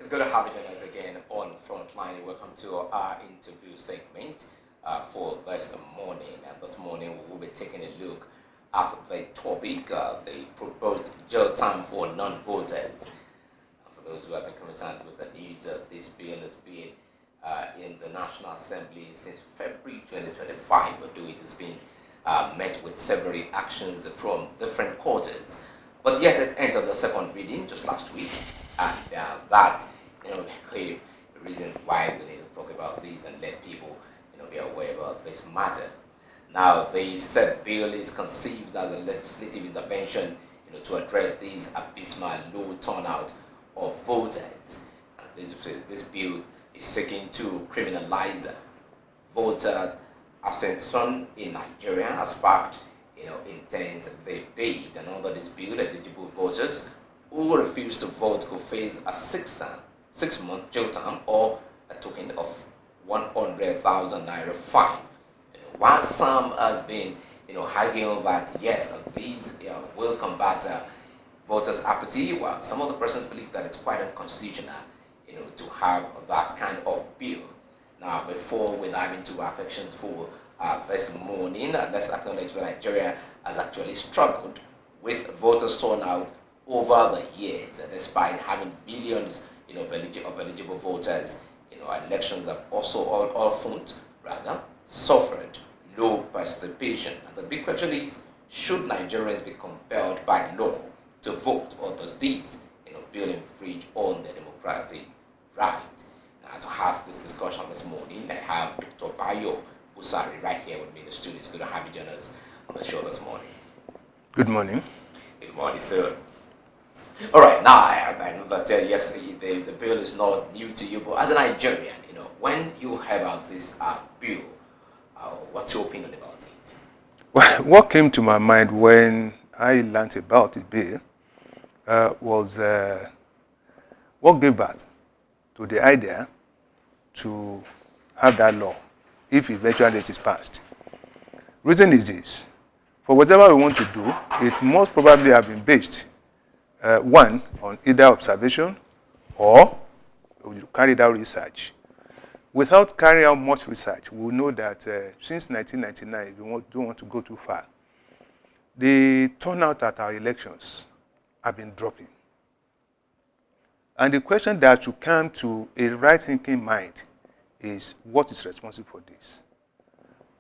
It's good to have you join us again on Frontline. Welcome to our interview segment for this morning. And this morning we will be taking a look at the topic, the proposed jail time for non-voters. For those who have been concerned with the news, this bill has been in the National Assembly since February 2025, although it has been met with several reactions from different quarters. But yes, it entered the second reading just last week, and that became the reason why we need to talk about this and let people be aware about this matter. Now, the said bill is conceived as a legislative intervention, to address this abysmal low turnout of voters. And this bill is seeking to criminalize voter abstention in Nigeria has sparked intense debate. And under this bill, eligible voters who refuse to vote could face a 6-month jail term or a token of 100,000 naira fine. While some has been arguing that yes, these will combat voters' apathy, while some of the persons believe that it's quite unconstitutional, to have that kind of bill. Now, before we dive into our questions for this morning, let's acknowledge that Nigeria has actually struggled with voters' turnout over the years, despite having millions of eligible voters. Elections have also all front rather suffered low participation. And the big question is, should Nigerians be compelled by law to vote, or does this bill infringe on their democratic right? Now, to have this discussion this morning, I have Dr. Bayo Busari right here with me in the studio. It's good to have you join us on the show this morning. Good morning. Good morning, sir. All right, now I know that yes, the bill is not new to you, but as a Nigerian, when you heard about this bill, what's your opinion about it? Well, what came to my mind when I learned about the bill was what gave birth to the idea to have that law if eventually it is passed. Reason is this: for whatever we want to do, it must probably have been based one, on either observation or we carried out research. Without carrying out much research, we know that since 1999, if we don't want to go too far, the turnout at our elections have been dropping. And the question that should come to a right-thinking mind is, what is responsible for this?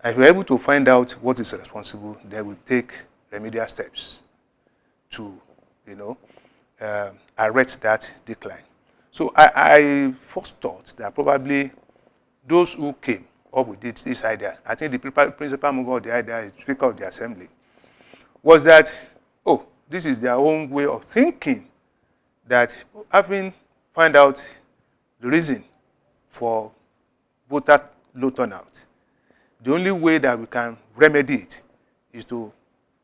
And if we're able to find out what is responsible, then we take remedial steps to, arrest that decline. So I first thought that probably those who came up with this idea, I think the principal mover of the idea is Speaker of the Assembly, was that, this is their own way of thinking, that having found out the reason for voter low turnout, the only way that we can remedy it is to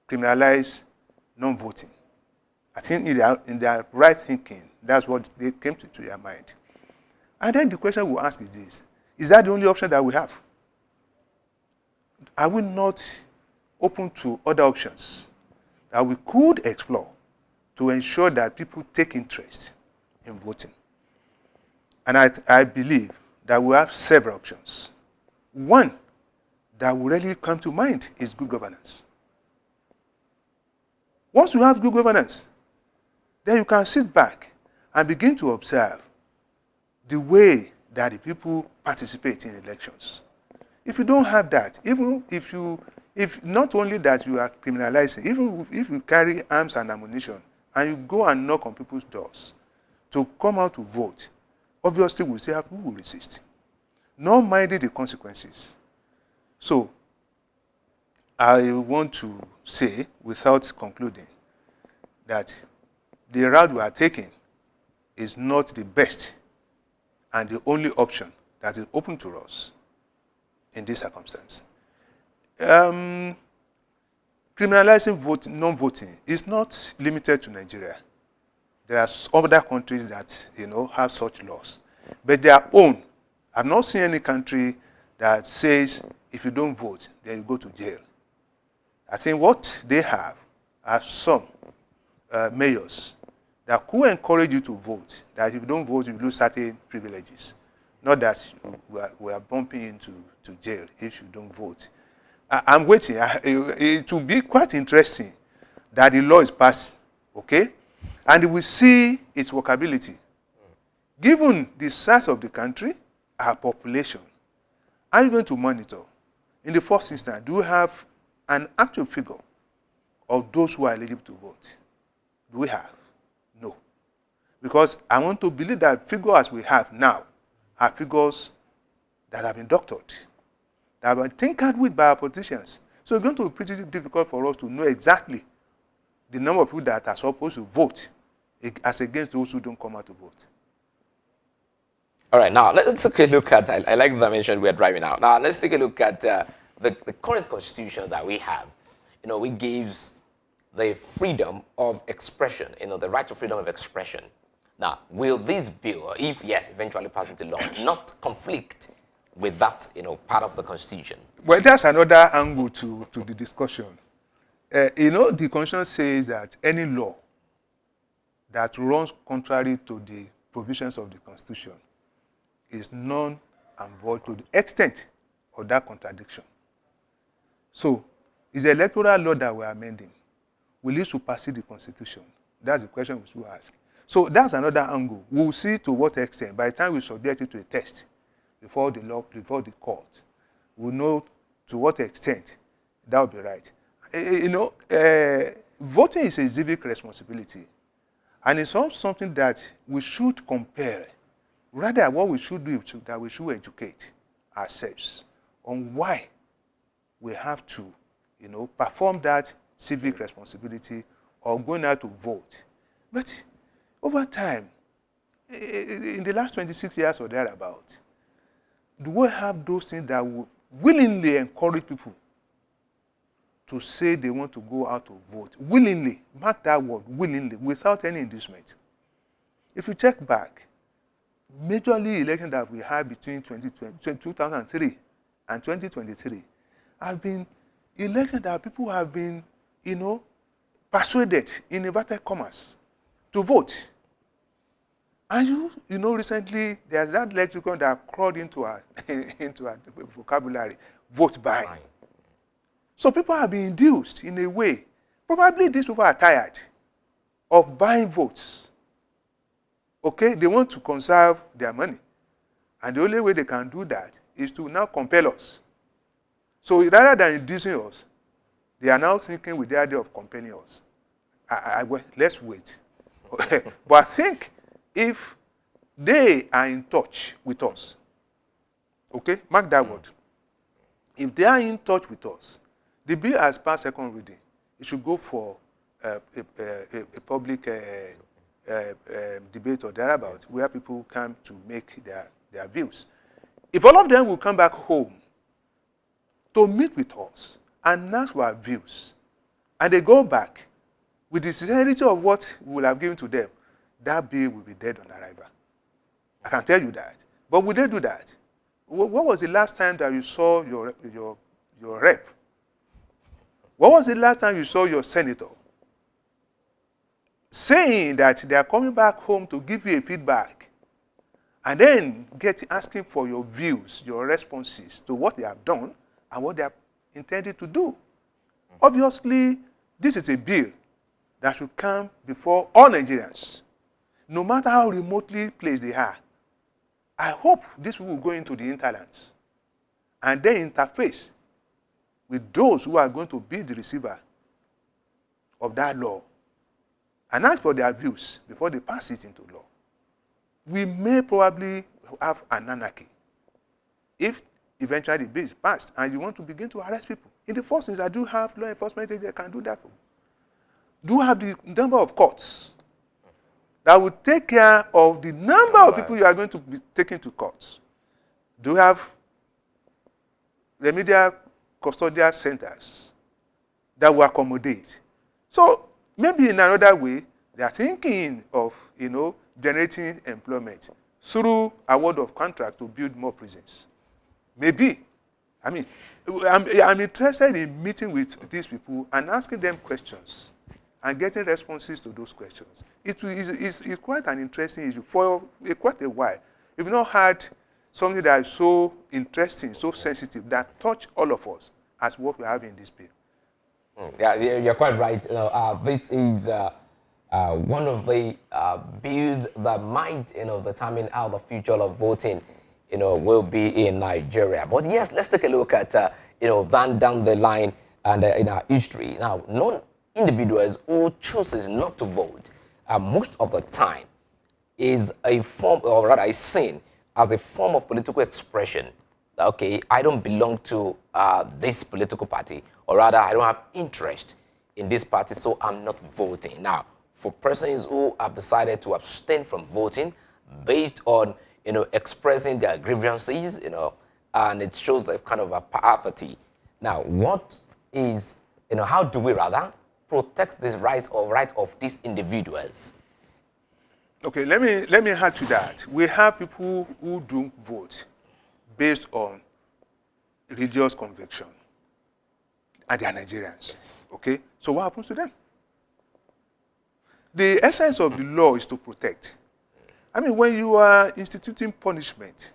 criminalize non-voting. I think in their right thinking, that's what they came to their mind. And then the question we ask is this: is that the only option that we have? Are we not open to other options that we could explore to ensure that people take interest in voting? And I believe that we have several options. One that will really come to mind is good governance. Once you have good governance, then you can sit back and begin to observe the way that the people participate in elections. If you don't have that, even if not only that you are criminalizing, even if you carry arms and ammunition and you go and knock on people's doors to come out to vote, obviously we still have people who will resist, not minding the consequences. So I want to say, without concluding, that the route we are taking is not the best and the only option that is open to us in this circumstance. Criminalizing non-voting is not limited to Nigeria. There are other countries that have such laws, but their own. I've not seen any country that says if you don't vote, then you go to jail. I think what they have are some mayors that could encourage you to vote, that if you don't vote, you lose certain privileges. Not that we are bumping into jail if you don't vote. I'm waiting. It will be quite interesting that the law is passed, okay? And we see its workability. Given the size of the country, our population, are you going to monitor? In the first instance, do you have an actual figure of those who are eligible to vote? Do we have? No. Because I want to believe that figures we have now are figures that have been doctored, that have been tinkered with by our politicians. So it's going to be pretty difficult for us to know exactly the number of people that are supposed to vote as against those who don't come out to vote. All right, now let's take a look at, I like the dimension we're driving out. Now let's take a look at the current constitution that we have. It gives the freedom of expression, the right to freedom of expression. Now, will this bill, if yes, eventually passed into law, not conflict with that, part of the constitution? Well, that's another angle to the discussion. The constitution says that any law that runs contrary to the provisions of the constitution is null and void to the extent of that contradiction. So, is the electoral law that we're amending, will it supersede the constitution? That's the question we should ask. So that's another angle. We'll see to what extent. By the time we subject it to a test before the law, before the court, we'll know to what extent that will be right. Voting is a civic responsibility, and it's not something that we should compare. Rather, what we should do is that we should educate ourselves on why we have to, perform that civic responsibility or going out to vote. But over time, in the last 26 years or thereabout, do we have those things that would willingly encourage people to say they want to go out to vote? Willingly, mark that word, willingly, without any inducement. If you check back, majorly elections that we had between 2003 and 2023 have been elections that people have been, persuaded, in inverted commas, to vote. And recently there's that lexicon that crawled into our vocabulary, vote by. Right. So people have been induced in a way. Probably these people are tired of buying votes. Okay, they want to conserve their money. And the only way they can do that is to now compel us. So rather than inducing us, they are now thinking with the idea of compelling us. Let's wait. But I think if they are in touch with us, okay, mark that word. If they are in touch with us, the bill has passed second reading. It should go for a public debate or thereabout, where people come to make their views. If all of them will come back home to meet with us and ask for our views, and they go back with the sincerity of what we will have given to them, that bill will be dead on arrival. I can tell you that. But will they do that? What was the last time that you saw your rep? What was the last time you saw your senator saying that they are coming back home to give you a feedback and then asking for your views, your responses to what they have done and what they are intended to do? Obviously, this is a bill that should come before all Nigerians, no matter how remotely placed they are. I hope this will go into the hinterlands and then interface with those who are going to be the receiver of that law and ask for their views before they pass it into law. We may probably have an anarchy if eventually the bill is passed and you want to begin to arrest people. In the first instance, I do have law enforcement that can do that for you. Do have the number of courts that will take care of the number of people you are going to be taken to courts? Do you have remedial custodial centers that will accommodate? So maybe in another way, they are thinking of, generating employment through award of contract to build more prisons. Maybe. I mean, I'm interested in meeting with these people and asking them questions and getting responses to those questions. It's quite an interesting issue for quite a while. We've not had something that is so interesting, so sensitive, that touch all of us as what we have in this bill. Yeah, you're quite right. This is one of the bills that might, determine how the future of voting, will be in Nigeria. But yes, let's take a look at, down the line and in our history. Now, non-individuals who chooses not to vote, most of the time, is a form, or rather is seen as a form of political expression. Okay, I don't belong to this political party, or rather I don't have interest in this party, so I'm not voting. Now, for persons who have decided to abstain from voting based on, expressing their grievances, and it shows a kind of a apathy. Now, what is, how do we rather protect the rights of these individuals? Okay, let me add to that. We have people who don't vote based on religious conviction, and they are Nigerians. Yes. Okay, so what happens to them? The essence of the law is to protect. I mean, when you are instituting punishment,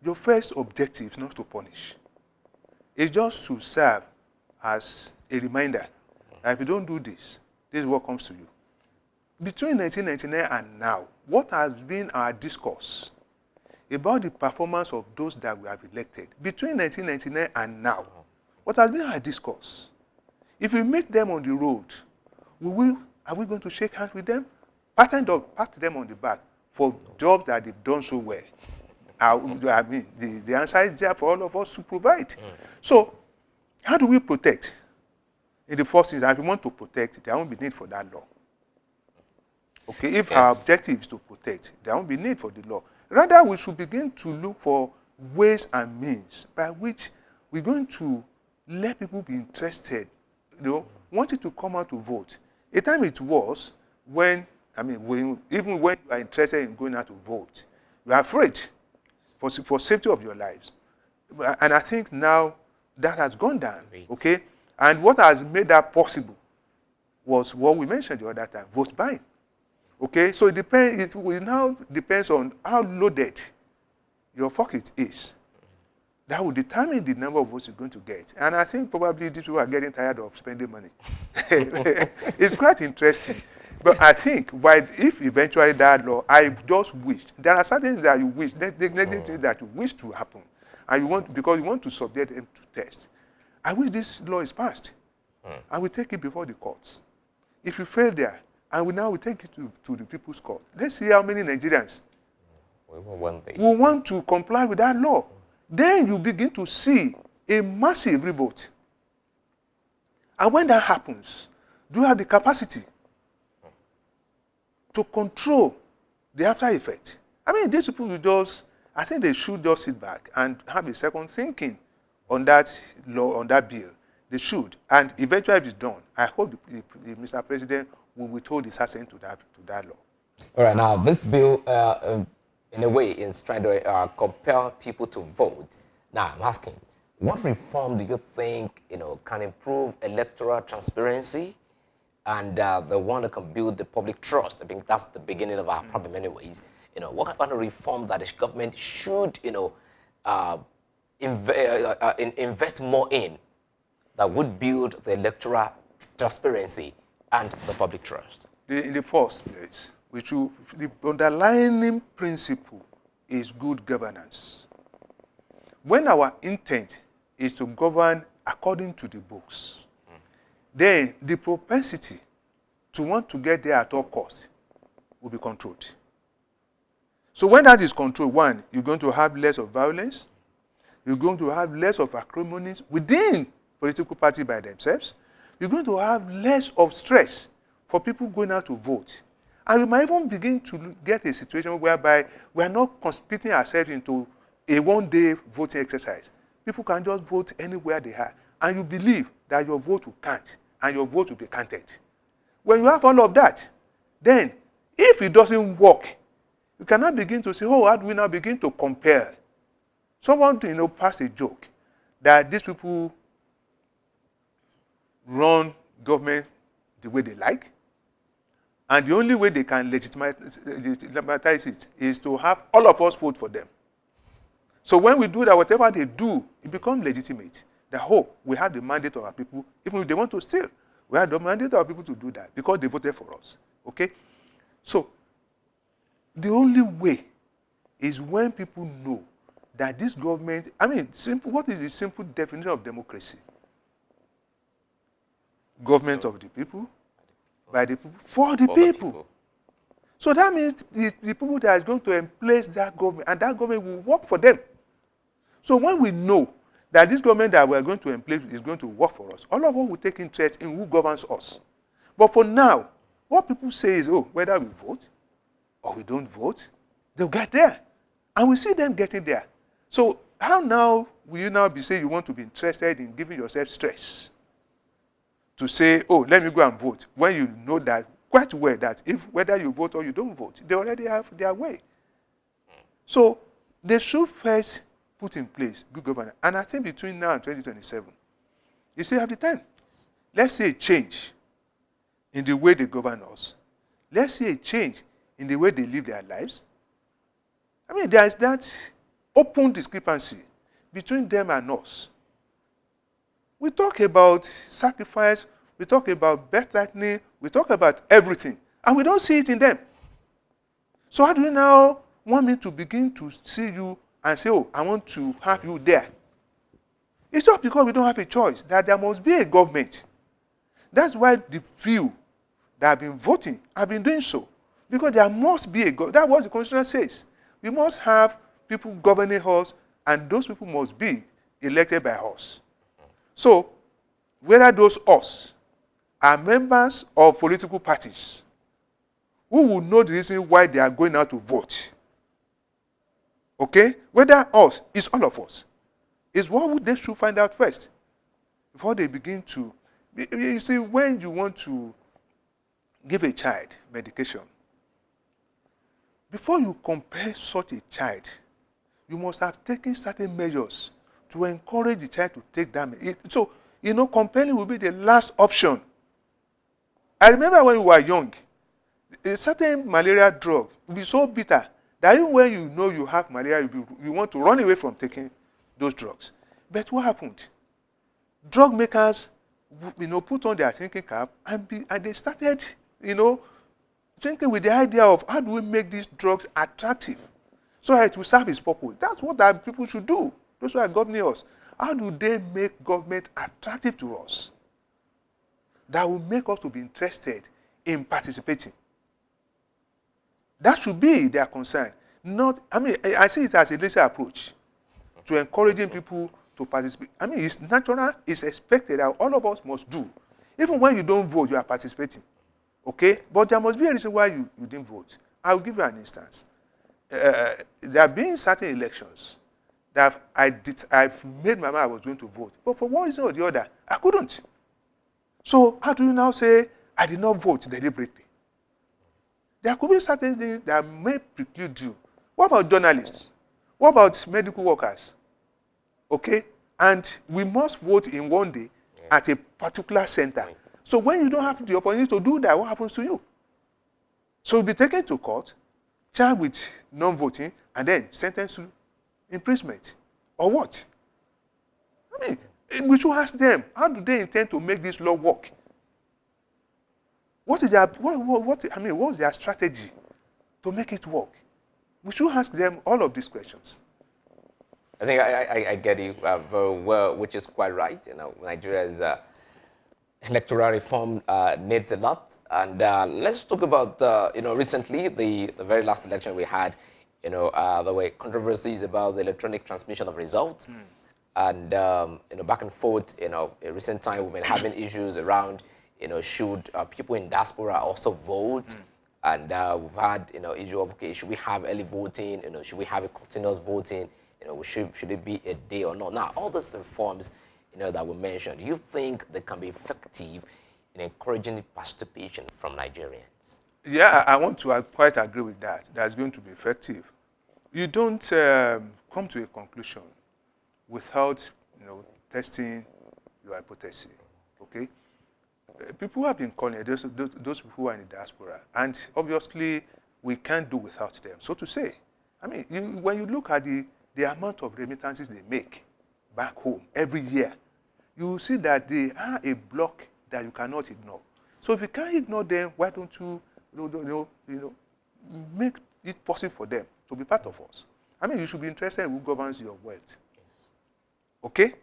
your first objective is not to punish. It's just to serve as a reminder that if you don't do this, this is what comes to you. Between 1999 and now, what has been our discourse about the performance of those that we have elected? Between 1999 and now, what has been our discourse? If we meet them on the road, are we going to shake hands with them? Pat them on the back for jobs that they've done so well. I mean, the answer is there for all of us to provide. So, how do we protect? In the first instance, if we want to protect, there won't be need for that law. Okay, if our objective is to protect, there won't be need for the law. Rather, we should begin to look for ways and means by which we're going to let people be interested, wanting to come out to vote. A time it was when, even when you are interested in going out to vote, you are afraid for safety of your lives. And I think now that has gone down, okay? And what has made that possible was what we mentioned the other time, vote buying. Okay, so it now depends on how loaded your pocket is. That will determine the number of votes you're going to get. And I think probably these people are getting tired of spending money. It's quite interesting. But I think, if eventually that law, I just wish, there are certain things that you wish, negative things that you wish to happen, and because you want to subject them to test. I wish this law is passed. And we take it before the courts. If you fail there, and we take it to the People's Court. Let's see how many Nigerians will want to comply with that law. Then you begin to see a massive revolt. And when that happens, do you have the capacity to control the after effect? I mean, these people I think they should just sit back and have a second thinking on that law, on that bill. They should. And eventually, if it's done, I hope the Mr. President will withhold his assent to that law. All right, now this bill, in a way, is trying to compel people to vote. Now, I'm asking, what reform do you think, can improve electoral transparency and the one that can build the public trust? I think that's the beginning of our problem anyways. What kind of reform that the government should, invest more in that would build the electoral transparency and the public trust? In the first place, the underlying principle is good governance. When our intent is to govern according to the books, then the propensity to want to get there at all costs will be controlled. So when that is controlled, one, you're going to have less of violence, you're going to have less of acrimonies within political parties by themselves, you're going to have less of stress for people going out to vote. And we might even begin to get a situation whereby we are not conspicuting ourselves into a one-day voting exercise. People can just vote anywhere they are, and you believe that your vote will count, and your vote will be counted. When you have all of that, then if it doesn't work, you cannot begin to say, how do we now begin to compare? Someone passed a joke that these people run government the way they like, And the only way they can legitimize it is to have all of us vote for them. So when we do that, whatever they do, it becomes legitimate. That, oh, we have the mandate of our people. Even if they want to steal, we have the mandate of our people to do that because they voted for us. Okay? So the only way is when people know that this government, simple. What is the simple definition of democracy? Government of the people, by the people, for the people. So that means the people that are going to emplace that government, and that government will work for them. So when we know that this government that we are going to emplace is going to work for us, all of us will take interest in who governs us. But for now, what people say is, oh, whether we vote or we don't vote, they'll get there. And we see them getting there. So how now will you now be saying you want to be interested in giving yourself stress to say, oh, let me go and vote, when you know that quite well that if whether you vote or you don't vote, they already have their way. So they should first put in place good governance. And I think between now and 2027, you still have the time. Let's see a change in the way they govern us. Let's see a change in the way they live their lives. There is that open discrepancy between them and us. We talk about sacrifice, we talk about birthrightening, we talk about everything, and we don't see it in them. So how do you now want me to begin to see you and say, oh, I want to have you there? It's not because we don't have a choice, that there must be a government. That's why the few that have been voting have been doing so. Because there must be a government. That's what the Constitution says. We must have people governing us, and those people must be elected by us. So, whether those us are members of political parties who will know the reason why they are going out to vote, okay? Whether us is all of us, is what they should find out first before they begin to. You see, when you want to give a child medication, before you compare such a child, you must have taken certain measures to encourage the child to take that. So, compelling will be the last option. I remember when we were young, a certain malaria drug will be so bitter that even when you know you have malaria, you want to run away from taking those drugs. But what happened? Drug makers, put on their thinking cap and they started, thinking with the idea of how do we make these drugs attractive so that it will serve its purpose. That's what our people should do. Those who are governing us. How do they make government attractive to us? That will make us to be interested in participating. That should be their concern. I see it as a lazy approach to encouraging people to participate. It's natural, it's expected that all of us must do. Even when you don't vote, you are participating. Okay? But there must be a reason why you didn't vote. I'll give you an instance. There have been certain elections that I've made my mind I was going to vote. But for one reason or the other, I couldn't. So how do you now say, I did not vote deliberately? There could be certain things that may preclude you. What about journalists? What about medical workers? Okay? And we must vote in one day at a particular center. Right. So when you don't have the opportunity to do that, what happens to you? So you'll be taken to court, charged with non-voting, and then sentenced to imprisonment. Or what? We should ask them, how do they intend to make this law work? What's their strategy to make it work? We should ask them all of these questions. I think I get you very well, which is quite right. Nigeria's electoral reform needs a lot. And let's talk about, recently, the very last election we had, there were controversies about the electronic transmission of results. And, back and forth, in recent time, we've been having issues around, should people in diaspora also vote? And we've had, issue of, okay, should we have early voting? Should we have a continuous voting? Should it be a day or not? Now, all these reforms, that we mentioned, do you think they can be effective in encouraging participation from Nigerians? Yeah, I want to quite agree with that. That's going to be effective. You don't come to a conclusion without, testing your hypothesis. Okay? people have been calling those people who are in the diaspora, and obviously we can't do without them. So to say, I mean, when you look at the amount of remittances they make back home every year, you will see that they are a block that you cannot ignore. So if you can't ignore them, why don't you, make it possible for them to be part of us? I mean, you should be interested in who governs your wealth. Okay?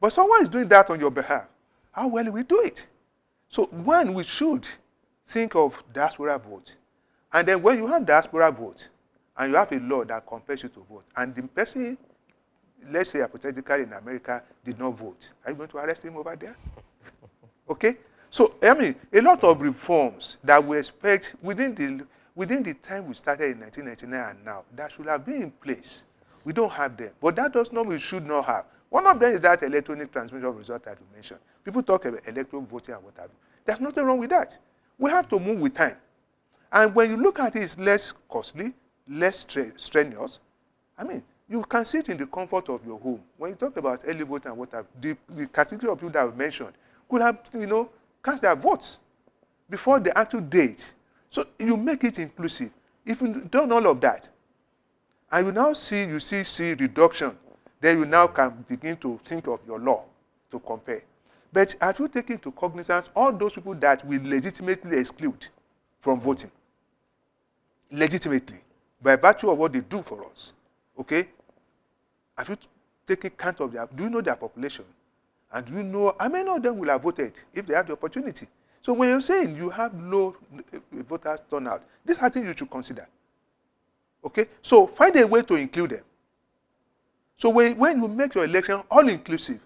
But someone is doing that on your behalf. How well will we do it? So one, we should think of diaspora vote. And then when you have diaspora vote, and you have a law that compels you to vote, and the person, let's say hypothetically in America, did not vote, are you going to arrest him over there? Okay? So, I mean, a lot of reforms that we expect within the time we started in 1999 and now, that should have been in place. We don't have them. But that does not mean we should not have. One of them is that electronic transmission of result that you mentioned. People talk about electoral voting and what have you. There's nothing wrong with that. We have to move with time. And when you look at it, it's less costly, less strenuous. I mean, you can sit in the comfort of your home. When you talk about early voting and what have you, the category of people that we mentioned could have, cast their votes before the actual date. So you make it inclusive. If you've done all of that, and you see reduction, then you now can begin to think of your law to compare. But have you taken into cognizance all those people that we legitimately exclude from voting? Legitimately, by virtue of what they do for us. Okay? Have you taken count of do you know their population? And do you know how many of them will have voted if they had the opportunity? So when you're saying you have low voters turnout, these are things you should consider. Okay? So find a way to include them. So when you make your election all-inclusive,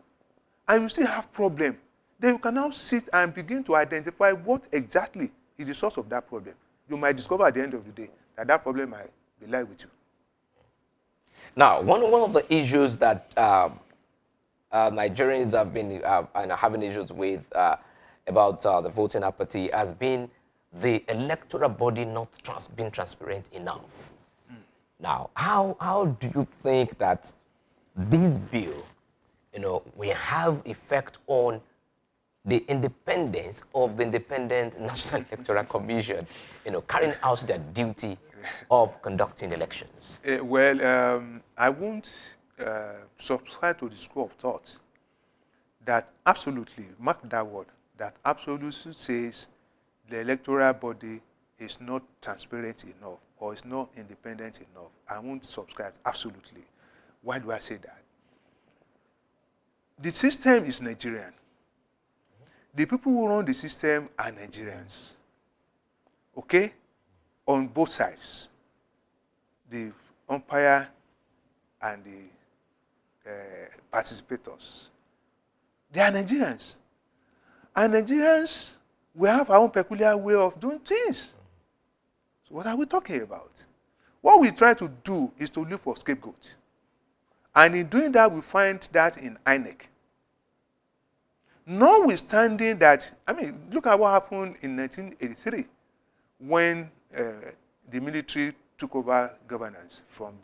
and you still have problem, then you can now sit and begin to identify what exactly is the source of that problem. You might discover at the end of the day that problem might be live with you. Now, one of the issues that Nigerians have been having issues with about the voting apathy has been the electoral body not being transparent enough. Now, how do you think that this bill, will have effect on the independence of the Independent National Electoral Commission, carrying out their duty of conducting elections? I won't subscribe to the school of thought that absolutely, mark that word, that absolutely says the electoral body is not transparent enough or is not independent enough. I won't subscribe absolutely. Why do I say that? The system is Nigerian. The people who run the system are Nigerians. Okay? On both sides. The umpire and the participators. They are Nigerians. And Nigerians, we have our own peculiar way of doing things. So what are we talking about? What we try to do is to look for scapegoats. And in doing that, we find that in INEC. Notwithstanding that, look at what happened in 1983 when the military took over governance from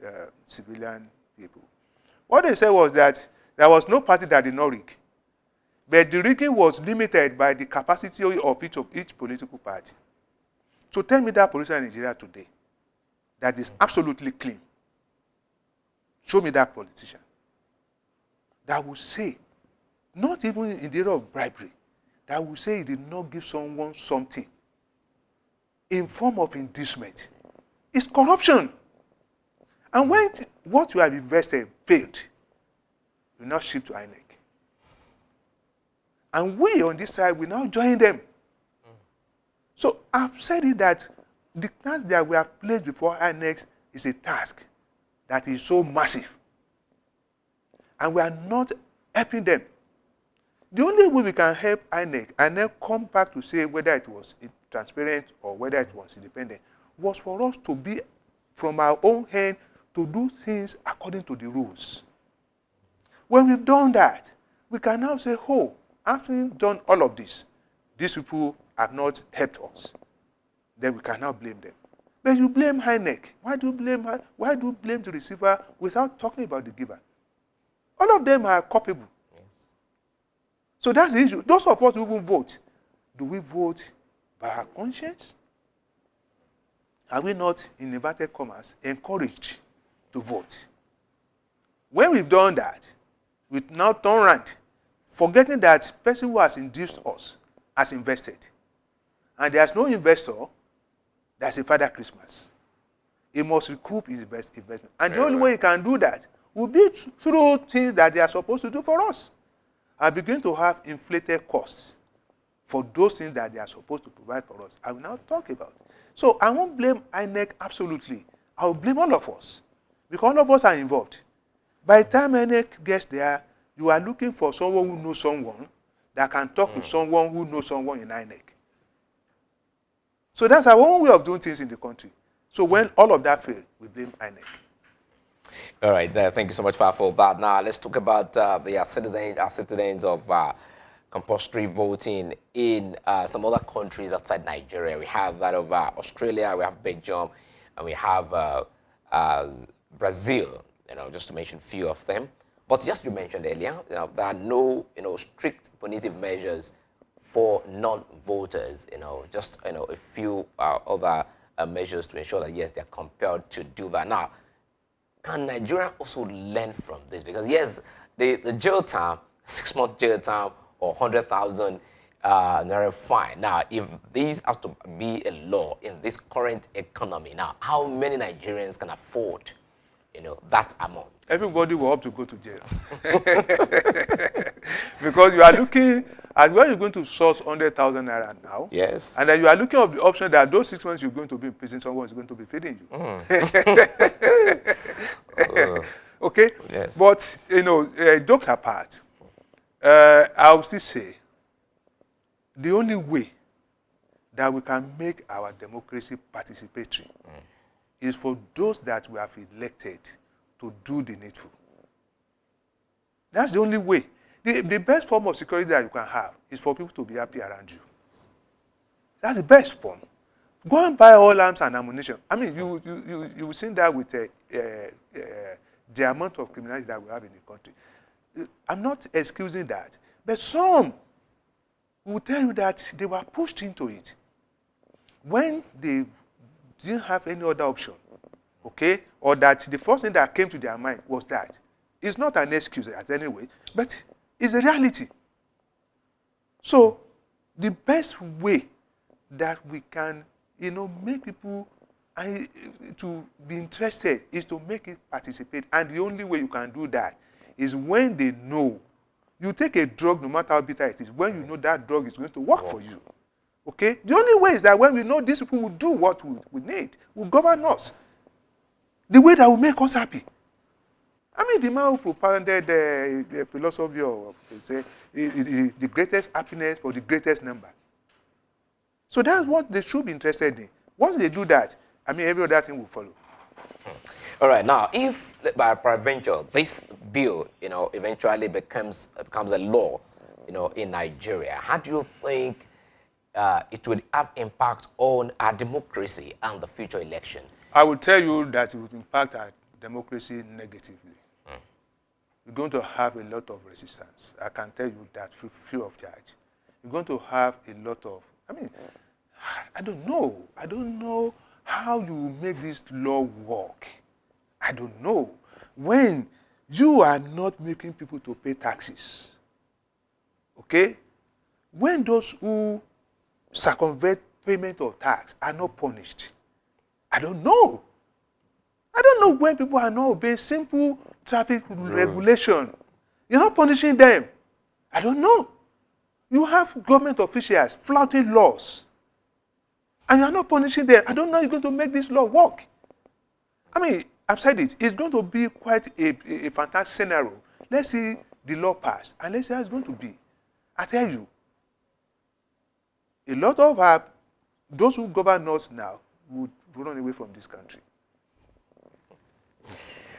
the civilian people. What they said was that there was no party that did not rig. But the rigging was limited by the capacity of each political party. So tell me that politician in Nigeria today that is absolutely clean. Show me that politician that will say, not even in the area of bribery, that will say he did not give someone something in form of inducement. It's corruption. And when what you have invested failed, you now shift to INEC. And we on this side, we now join them. So I've said it that the task that we have placed before INEC is a task that is so massive. And we are not helping them. The only way we can help INEC and then come back to say whether it was transparent or whether it was independent was for us to be from our own hand to do things according to the rules. When we've done that, we can now say, oh, after done all of this, these people have not helped us. Then we can now blame them. But you blame INEC. Why do you blame the receiver without talking about the giver? All of them are culpable. Yes. So that's the issue. Those of us who even vote, do we vote by our conscience? Are we not, in inverted commas, encouraged to vote? When we've done that, we now turn around, forgetting that person who has induced us has invested. And there's no investor that's a Father Christmas. He must recoup his investment. And the only way he can do that will be through things that they are supposed to do for us. And begin to have inflated costs for those things that they are supposed to provide for us. I will now talk about. So I won't blame INEC absolutely. I will blame all of us. Because all of us are involved. By the time INEC gets there, you are looking for someone who knows someone that can talk with someone who knows someone in INEC. So that's our own way of doing things in the country. So when all of that fails, we blame INEC. All right, thank you so much for that. Now let's talk about the citizens of compulsory voting in some other countries outside Nigeria. We have that of Australia, we have Belgium, and we have Brazil. Just to mention a few of them. But just you mentioned earlier, there are no strict punitive measures for non-voters. Just a few other measures to ensure that yes, they're compelled to do that. Now, can Nigeria also learn from this? Because yes, the jail term, 6-month jail term, or 100,000 naira fine. Now, if these have to be a law in this current economy, now how many Nigerians can afford, that amount? Everybody will have to go to jail. Because you are looking at where you're going to source 100,000 naira now. Yes. And then you are looking at the option that those 6 months you're going to be in prison, someone is going to be feeding you. Okay? Yes. But, jokes apart, I will still say the only way that we can make our democracy participatory is for those that we have elected to do the needful. That's the only way. The best form of security that you can have is for people to be happy around you. That's the best form. Go and buy all arms and ammunition. I mean, you've seen that with the amount of criminality that we have in the country. I'm not excusing that, but some will tell you that they were pushed into it when they didn't have any other option, okay? Or that the first thing that came to their mind was that. It's not an excuse at any way, but it's a reality. So the best way that we can, make people to be interested is to make it participate. And the only way you can do that is when they know. You take a drug, no matter how bitter it is, when you know that drug is going to work for you. Okay? The only way is that when we know these people will do what we need, will govern us. The way that will make us happy. I mean, the man who propounded the philosophy of the greatest happiness for the greatest number. So that's what they should be interested in. Once they do that, I mean, every other thing will follow. All right. Now, if by peradventure this bill, eventually becomes a law, in Nigeria, how do you think it would have impact on our democracy and the future election? I will tell you that it would impact our democracy negatively. You're going to have a lot of resistance. I can tell you that free of charge. You're going to have a lot of, I don't know how you make this law work. I don't know. When you are not making people to pay taxes, okay? When those who circumvent payment of tax are not punished, I don't know. I don't know when people are not obeying simple traffic regulation. You're not punishing them. I don't know. You have government officials flouting laws, and you're not punishing them. I don't know how you're going to make this law work. I mean, I've said it. It's going to be quite a fantastic scenario. Let's see the law pass, and let's see how it's going to be. I tell you, a lot of those who govern us now would run away from this country.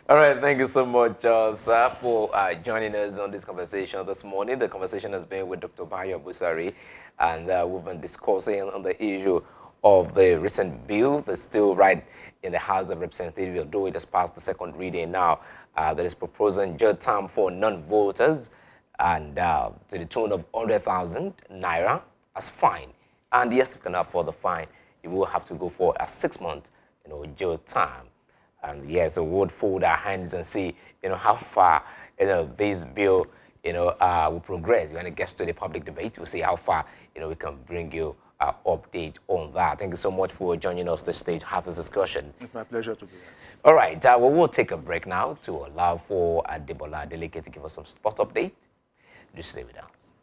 All right, thank you so much, sir, for joining us on this conversation this morning. The conversation has been with Dr. Bayo Busari, and we've been discussing on the issue of the recent bill that's still right in the House of Representatives, although it has passed the second reading now. That is proposing jail term for non-voters and to the tune of 100,000 naira as fine. And yes, if you cannot afford the fine, you will have to go for a 6-month, jail time. And yes, we would fold our hands and see, how far, this bill, will progress. When it gets to the public debate, we'll see how far, we can bring you an update on that. Thank you so much for joining us this stage, have this discussion. It's my pleasure to be here. All right, well, we'll take a break now to allow for Adebola Adeleke to give us some sport update. Just stay with us.